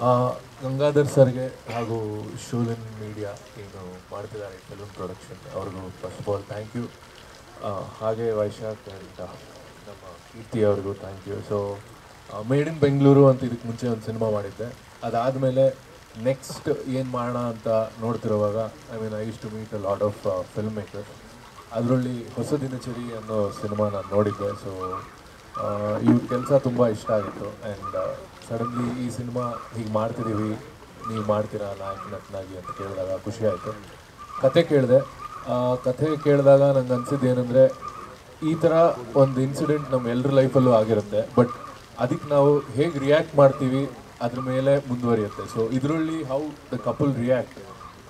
ಆ, ಗಂಗಾಧರ್ ಸರ್ಗೆ ಹಾಗೂ ಶೂಲಿನ್ ಮೀಡಿಯಾ ಏನು ಮಾಡ್ತಿದ್ದಾರೆ ಫಿಲ್ಮ್ ಪ್ರೊಡಕ್ಷನ್ ಅವ್ರಿಗೂ first of all thank you. ಹಾಗೆ ವೈಶಾಖ್ ಆ್ಯಂಡ್ ನಮ್ಮ ಕೀರ್ತಿ ಅವ್ರಿಗೂ thank you. So made in Bengaluru ಅಂತ ಇದಕ್ಕೆ ಮುಂಚೆ ಒಂದು ಸಿನಿಮಾ ಮಾಡಿದ್ದೆ. ಅದಾದಮೇಲೆ ನೆಕ್ಸ್ಟ್ ಏನು ಮಾಡೋಣ ಅಂತ ನೋಡ್ತಿರುವಾಗ I used to meet a lot of film makers. ಅದರಲ್ಲಿ ಹೊಸ ದಿನಚರಿ ಅನ್ನೋ ಸಿನಿಮಾ ನಾನು ನೋಡಿದ್ದೆ. ಸೊ ಇವ್ರ ಕೆಲಸ ತುಂಬ ಇಷ್ಟ ಆಗಿತ್ತು ಆ್ಯಂಡ್ ಸಡನ್ಲಿ ಈ ಸಿನಿಮಾ ಹೀಗೆ ಮಾಡ್ತಿದ್ದೀವಿ, ನೀವು ಮಾಡ್ತೀರಾ ನಾಯಕ ನಟನಾಗಿ ಅಂತ ಕೇಳಿದಾಗ ಖುಷಿ ಆಯಿತು. ಕತೆ ಕೇಳಿದೆ. ಕಥೆ ಕೇಳಿದಾಗ ನಂಗೆ ಅನಿಸಿದ್ದು ಏನಂದರೆ, ಈ ಥರ ಒಂದು ಇನ್ಸಿಡೆಂಟ್ ನಮ್ಮ ಎಲ್ಲರ ಲೈಫಲ್ಲೂ ಆಗಿರುತ್ತೆ, ಬಟ್ ಅದಕ್ಕೆ ನಾವು ಹೇಗೆ ರಿಯಾಕ್ಟ್ ಮಾಡ್ತೀವಿ ಅದ್ರ ಮೇಲೆ ಮುಂದುವರಿಯುತ್ತೆ. ಸೊ ಇದರಲ್ಲಿ ಹೌ ದ ಕಪಲ್ ರಿಯಾಕ್ಟ್,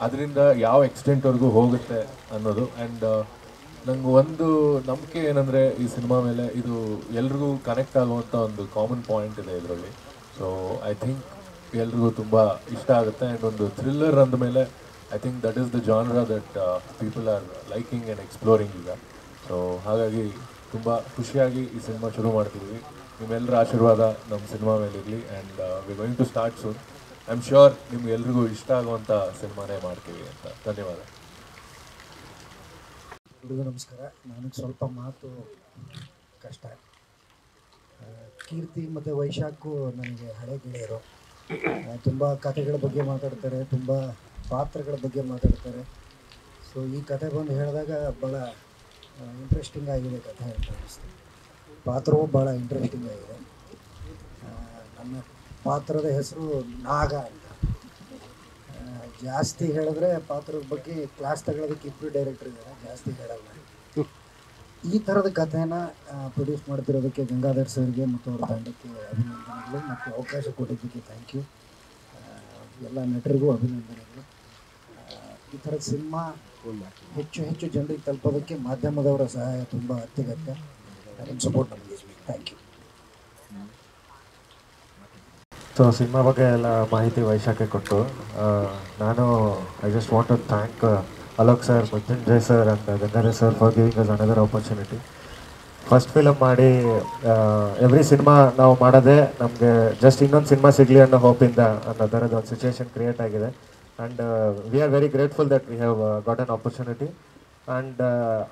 ಅದರಿಂದ ಯಾವ ಎಕ್ಸ್ಟೆಂಟ್ವರೆಗೂ ಹೋಗುತ್ತೆ ಅನ್ನೋದು. ಆ್ಯಂಡ್ ನಂಗೆ ಒಂದು ನಂಬಿಕೆ ಏನಂದರೆ ಈ ಸಿನಿಮಾ ಮೇಲೆ ಇದು ಎಲ್ರಿಗೂ ಕನೆಕ್ಟ್ ಆಗುವಂಥ ಒಂದು ಕಾಮನ್ ಪಾಯಿಂಟ್ ಇದೆ ಇದರಲ್ಲಿ. ಸೊ ಐ ಥಿಂಕ್ ಎಲ್ರಿಗೂ ತುಂಬ ಇಷ್ಟ ಆಗುತ್ತೆ. ಆ್ಯಂಡ್ ಒಂದು ಥ್ರಿಲ್ಲರ್ ಅಂದಮೇಲೆ I think that is the genre that people are liking and exploring ಈಗ. ಸೊ ಹಾಗಾಗಿ ತುಂಬ ಖುಷಿಯಾಗಿ ಈ ಸಿನಿಮಾ ಶುರು ಮಾಡ್ತಿದ್ದೀವಿ. ನಿಮ್ಮೆಲ್ಲರ ಆಶೀರ್ವಾದ ನಮ್ಮ ಸಿನಿಮಾ ಮೇಲೆ ಇರಲಿ. And we going to start soon. I am sure ನಿಮ್ಗೆ ಎಲ್ರಿಗೂ ಇಷ್ಟ ಆಗುವಂಥ ಸಿನಿಮಾನೇ ಮಾಡ್ತೀವಿ ಅಂತ. ಧನ್ಯವಾದ. ಎಲ್ರಿಗೂ ನಮಸ್ಕಾರ. ನನಗೆ ಸ್ವಲ್ಪ ಮಾತು ಕಷ್ಟ. ಕೀರ್ತಿ ಮತ್ತು ವೈಶಾಖು ನನಗೆ ಹಳೆ ಗೆಳೆಯರು. ತುಂಬ ಕಥೆಗಳ ಬಗ್ಗೆ ಮಾತಾಡ್ತಾರೆ, ತುಂಬ ಪಾತ್ರಗಳ ಬಗ್ಗೆ ಮಾತಾಡ್ತಾರೆ. ಸೊ ಈ ಕತೆ ಬಂದು ಹೇಳಿದಾಗ ಭಾಳ ಇಂಟ್ರೆಸ್ಟಿಂಗ್ ಆಗಿದೆ ಕಥೆ ಅಂತ ಅನ್ನಿಸ್ತು. ಪಾತ್ರವೂ ಭಾಳ ಇಂಟ್ರೆಸ್ಟಿಂಗ್ ಆಗಿದೆ. ನನ್ನ ಪಾತ್ರದ ಹೆಸರು ನಾಗ ಅಂತ. ಜಾಸ್ತಿ ಹೇಳಿದ್ರೆ ಪಾತ್ರದ ಬಗ್ಗೆ ಕ್ಲಾಸ್ ತಗೊಳ್ಳೋದಕ್ಕೆ ಇಬ್ಬರು ಡೈರೆಕ್ಟರ್ ಇದ್ದಾರೆ, ಜಾಸ್ತಿ ಹೇಳಲ್ಲ. ಈ ಥರದ ಕಥೆನ ಪ್ರೊಡ್ಯೂಸ್ ಮಾಡ್ತಿರೋದಕ್ಕೆ ಗಂಗಾಧರ್ ಸರ್ಗೆ ಮತ್ತು ಅವ್ರ ತಂಡಕ್ಕೆ ಅಭಿನಂದನೆಗಳು, ಮತ್ತು ಅವಕಾಶ ಕೊಟ್ಟಿದ್ದಕ್ಕೆ ಥ್ಯಾಂಕ್ ಯು. ಎಲ್ಲ ನಟರಿಗೂ ಅಭಿನಂದನೆಗಳು. ಈ ಥರದ ಸಿನಿಮಾ ಹೆಚ್ಚು ಹೆಚ್ಚು ಜನರಿಗೆ ತಲುಪೋದಕ್ಕೆ ಮಾಧ್ಯಮದವರ ಸಹಾಯ ತುಂಬ ಅತ್ಯಗತ್ಯ. ನಿಮ್ಮ ಸಪೋರ್ಟ್ ನಮಗೆ ಥ್ಯಾಂಕ್ ಯು. ಸೊ ಸಿನಿಮಾ ಬಗ್ಗೆ ಎಲ್ಲ ಮಾಹಿತಿ ವೈಶಾಖೆ ಕೊಟ್ಟು, ನಾನು I just want to thank Alok sir, Mrityunjay sir and Gangadhar sir for giving us another opportunity. First film ಮಾಡಿ ಎವ್ರಿ ಸಿನಿಮಾ ನಾವು ಮಾಡೋದೇ ನಮಗೆ ಜಸ್ಟ್ ಇನ್ನೊಂದು ಸಿನಿಮಾ ಸಿಗಲಿ ಅನ್ನೋ ಹೋಪಿಂದ ಅನ್ನೋ ಥರದ ಒಂದು ಸಿಚುವೇಶನ್ ಕ್ರಿಯೇಟ್ ಆಗಿದೆ. And we are very grateful that we have got an opportunity. And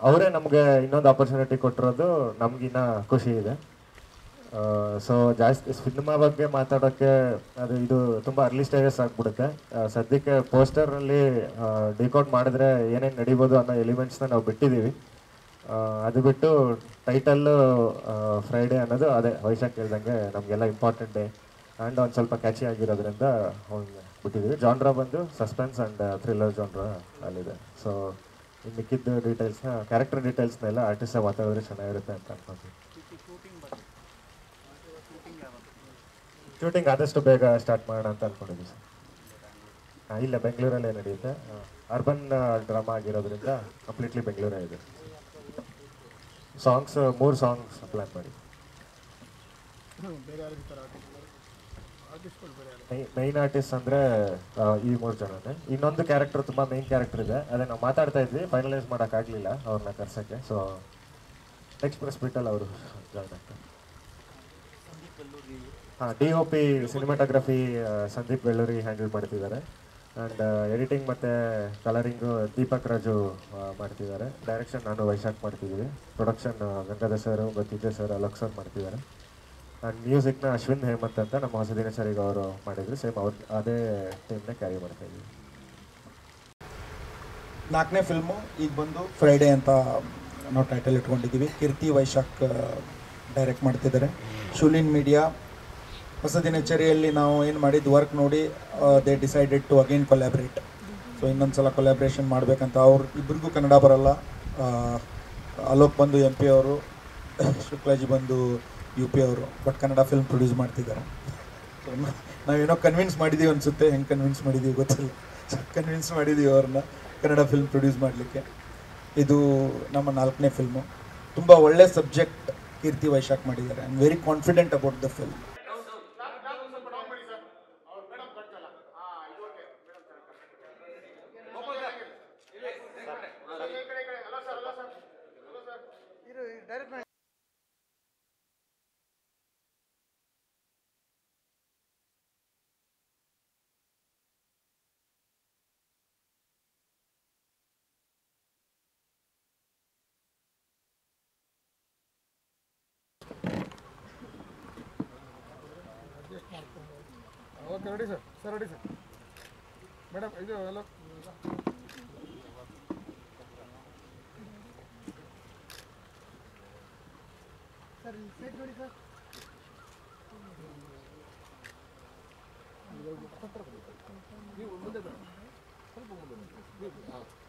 ಅವರೇ ನಮಗೆ ಇನ್ನೊಂದು ಆಪರ್ಚುನಿಟಿ ಕೊಟ್ಟಿರೋದು ನಮಗಿನ್ನ ಖುಷಿ ಇದೆ. ಸೊ ಜಾಸ್ತಿ ಸಿನಿಮಾ ಬಗ್ಗೆ ಮಾತಾಡೋಕ್ಕೆ ಇದು ತುಂಬ ಅರ್ಲಿ ಸ್ಟೇಜಸ್ ಆಗಿಬಿಡುತ್ತೆ. ಸದ್ಯಕ್ಕೆ ಪೋಸ್ಟರಲ್ಲಿ ಡಿಕೋಡ್ ಮಾಡಿದ್ರೆ ಏನೇನು ನಡಿಬೋದು ಅನ್ನೋ ಎಲಿಮೆಂಟ್ಸ್ನ ನಾವು ಬಿಟ್ಟಿದ್ದೀವಿ. ಅದು ಬಿಟ್ಟು ಟೈಟಲ್ಲು ಫ್ರೈಡೇ ಅನ್ನೋದು ಅದೇ ವೈಶಾಖ್ ಹೇಳ್ದಂಗೆ ನಮಗೆಲ್ಲ ಇಂಪಾರ್ಟೆಂಟ್ ಡೇ ಆ್ಯಂಡ್ ಒಂದು ಸ್ವಲ್ಪ ಕ್ಯಾಚಿ ಆಗಿರೋದ್ರಿಂದ ಬಿಟ್ಟಿದ್ದೀವಿ. ಜಾನ್ರ ಬಂದು ಸಸ್ಪೆನ್ಸ್ ಆ್ಯಂಡ್ ಥ್ರಿಲ್ಲರ್ ಜಾನ್ರ ಅಲ್ಲಿದೆ. ಸೊ ಇನ್ನು ಮಿಕ್ಕಿದ್ದು ಡೀಟೇಲ್ಸ್ನ, ಕ್ಯಾರೆಕ್ಟರ್ ಡೀಟೇಲ್ಸ್ನೆಲ್ಲ ಆರ್ಟಿಸ್ಟೇ ಮಾತಾಡಿದ್ರೆ ಚೆನ್ನಾಗಿರುತ್ತೆ ಅಂತ ಅನ್ಕೊಂತೀವಿ. ಶೂಟಿಂಗ್ ಆದಷ್ಟು ಬೇಗ ಸ್ಟಾರ್ಟ್ ಮಾಡೋಣ ಅಂತ ಅಂದ್ಕೊಂಡಿದ್ದೀವಿ ಸರ್. ಇಲ್ಲ, ಬೆಂಗಳೂರಲ್ಲೇ ನಡೆಯುತ್ತೆ. ಅರ್ಬನ್ ಡ್ರಾಮಾ ಆಗಿರೋದ್ರಿಂದ ಕಂಪ್ಲೀಟ್ಲಿ ಬೆಂಗಳೂರೇ ಇದೆ. ಸಾಂಗ್ಸ್ 3 ಸಾಂಗ್ಸ್ ಪ್ಲ್ಯಾನ್ ಮಾಡಿ. ಮೈನ್ ಆರ್ಟಿಸ್ಟ್ ಅಂದರೆ ಈ 3 ಜನನೇ. ಇನ್ನೊಂದು ಕ್ಯಾರೆಕ್ಟರ್ ತುಂಬ ಮೇನ್ ಕ್ಯಾರೆಕ್ಟರ್ ಇದೆ, ಅದೇ ನಾವು ಮಾತಾಡ್ತಾ ಇದ್ವಿ, ಫೈನಲೈಸ್ ಮಾಡೋಕ್ಕಾಗಲಿಲ್ಲ ಅವ್ರನ್ನ ಕರ್ಸೋಕ್ಕೆ. ಸೊ ನೆಕ್ಸ್ಟ್ ಪ್ರೆಸ್ ಬಿಟ್ಟಲ್ಲಿ ಅವರು ಜಾಯ್ನ್ ಆಗ್ತಾರೆ. DOP ಸಿನಿಮಾಟೋಗ್ರಫಿ ಸಂದೀಪ್ ಬೆಳ್ಳೂರಿ ಹ್ಯಾಂಡಲ್ ಮಾಡ್ತಿದ್ದಾರೆ. ಆ್ಯಂಡ್ ಎಡಿಟಿಂಗ್ ಮತ್ತು ಕಲರಿಂಗು ದೀಪಕ್ ರಾಜು ಮಾಡ್ತಿದ್ದಾರೆ. ಡೈರೆಕ್ಷನ್ ನಾನು ವೈಶಾಖ್ ಮಾಡ್ತಿದ್ದೀವಿ. Production Gangadhar sir, Mrityunjay sir, Alok sir ಮಾಡ್ತಿದ್ದಾರೆ. ಆ್ಯಂಡ್ ಮ್ಯೂಸಿಕ್ನ ಅಶ್ವಿನ್ ಹೇಮಂತ್ ಅಂತ ನಮ್ಮ ಹೊಸ ದಿನಚರಿಗೆ ಅವರು ಮಾಡಿದ್ರು. ಸೇಮ್ ಅವ್ರು ಅದೇ ಟೀಮ್ನೇ ಕ್ಯಾರಿ ಮಾಡ್ತಾಯಿದ್ವಿ. 4ನೇ ಫಿಲ್ಮು ಈಗ ಬಂದು ಫ್ರೈಡೇ ಅಂತ ನಾವು ಟೈಟಲ್ ಇಟ್ಕೊಂಡಿದ್ದೀವಿ. ಕೀರ್ತಿ ವೈಶಾಖ್ ಡೈರೆಕ್ಟ್ ಮಾಡ್ತಿದ್ದಾರೆ. ಶೂಲಿನ್ ಮೀಡಿಯಾ ಹೊಸ ದಿನಚರಿಯಲ್ಲಿ ನಾವು ಏನು ಮಾಡಿದ್ದು ವರ್ಕ್ ನೋಡಿ they decided to again collaborate. So ಇನ್ನೊಂದು ಸಲ ಕೊಲ್ಯಾಬ್ರೇಷನ್ ಮಾಡಬೇಕಂತ. ಅವ್ರು ಇಬ್ಬರಿಗೂ ಕನ್ನಡ ಬರೋಲ್ಲ. ಅಲೋಕ್ ಬಂದು MP ಅವರು, ಶುಕ್ಲಾಜಿ ಬಂದು UP ಅವರು, ಬಟ್ ಕನ್ನಡ ಫಿಲ್ಮ್ ಪ್ರೊಡ್ಯೂಸ್ ಮಾಡ್ತಿದ್ದಾರೆ. ಸೊ ನಾವೇನೋ ಕನ್ವಿನ್ಸ್ ಮಾಡಿದ್ದೀವಿ ಅನಿಸುತ್ತೆ, ಹೆಂಗೆ ಕನ್ವಿನ್ಸ್ ಮಾಡಿದ್ದೀವಿ ಗೊತ್ತಿಲ್ಲ. ಕನ್ವಿನ್ಸ್ ಮಾಡಿದ್ದೀವಿ ಅವ್ರನ್ನ ಕನ್ನಡ ಫಿಲ್ಮ್ ಪ್ರೊಡ್ಯೂಸ್ ಮಾಡಲಿಕ್ಕೆ. ಇದು ನಮ್ಮ 4ನೇ ಫಿಲ್ಮು. ತುಂಬ ಒಳ್ಳೆ ಸಬ್ಜೆಕ್ಟ್ ಕೀರ್ತಿ ವೈಶಾಖ್ ಮಾಡಿದ್ದಾರೆ. I am very confident about the film. Okay ready sir ready sir madam ಇದು ಎಲ್ಲ ಸರ್ ಸೆಟ್ ನೋಡಿ ಸರ್ ನೀವು ಮುಂದೆ ಬನ್ನಿ ಸ್ವಲ್ಪ ಮುಂದೆ ಬನ್ನಿ